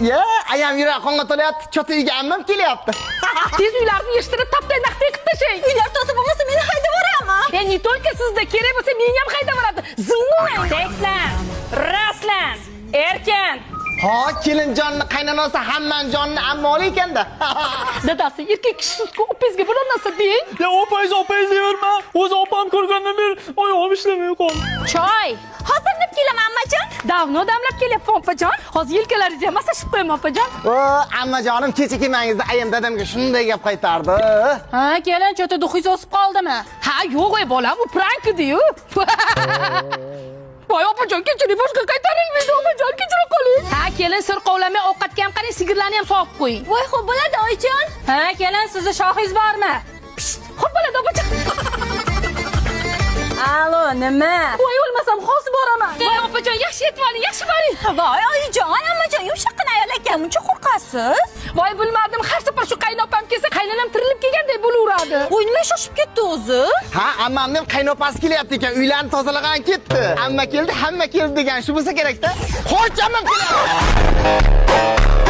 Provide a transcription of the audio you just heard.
Ye, ayam yurak qonga to'layapti. Chota uyga ammam kelyapti. Tez uylarni yig'ishtirib, tapday naqday qilib tashlang. Uylar toza bo'lmasa meni haydab yuboraman. Ne только sizda kerak bo'lsa, meni ham haydab yuboradi. Zinglang. Teklan. Raslan. Erkin. Ha, kelinjonni qaynonasi hammanjonni ammoli ekanda. Dadasi erkak kishisiz-ku, opangizga bir narsa deng. Ya opayz deyverma. O'zi opam ko'rgandan beri oyog'im ishlamay qoldi. Choy. Hozirlab kelaman ammajon. Davno damlab kelyapman opajon. Hozir yelkalaringizni ham masaj qilib qo'yaman opajon. O, ammajonim kecha kelmangizda ayam dadamga shunday gap qaytardi. Ha, kelin, chota duxingiz o'sib qoldimi? Ha, yo'q, bolam, u prank edi-yu. Voy opajon, kechiring, boshqa qaytarilmaydi, opajon, kechirib qoling. Ha, kelin, sirqovlamay ovqatga ham qarang, sigirlarni ham sog'ib qo'ying. Voy, xo'p bo'ladi, oyijon. Ha, kelin, sizni shohingiz bormi? Xo'p bo'ladi, opajon. Alo, nima? Voy, o'lmasam hozir boraman. Voy, opajon, yaxshi yetib oling, yaxshi boring. Voy, oyijon, ammajon, yumshoqqina ayol ekan, muncha qo'rqasiz? Voy, bilmadim, har safar shu qaynopam kelsa, qaynonam tirilib kelganday bo'laveradi. Voy, nima shoshib ketdi o'zi? Ha, ammamning qaynopasi kelyapti ekan, uylarni tozalagan ketdi. Amma keldi, hamma keldi degan shu bo'lsa kerak-da. Qo'ch ammam kelyapti.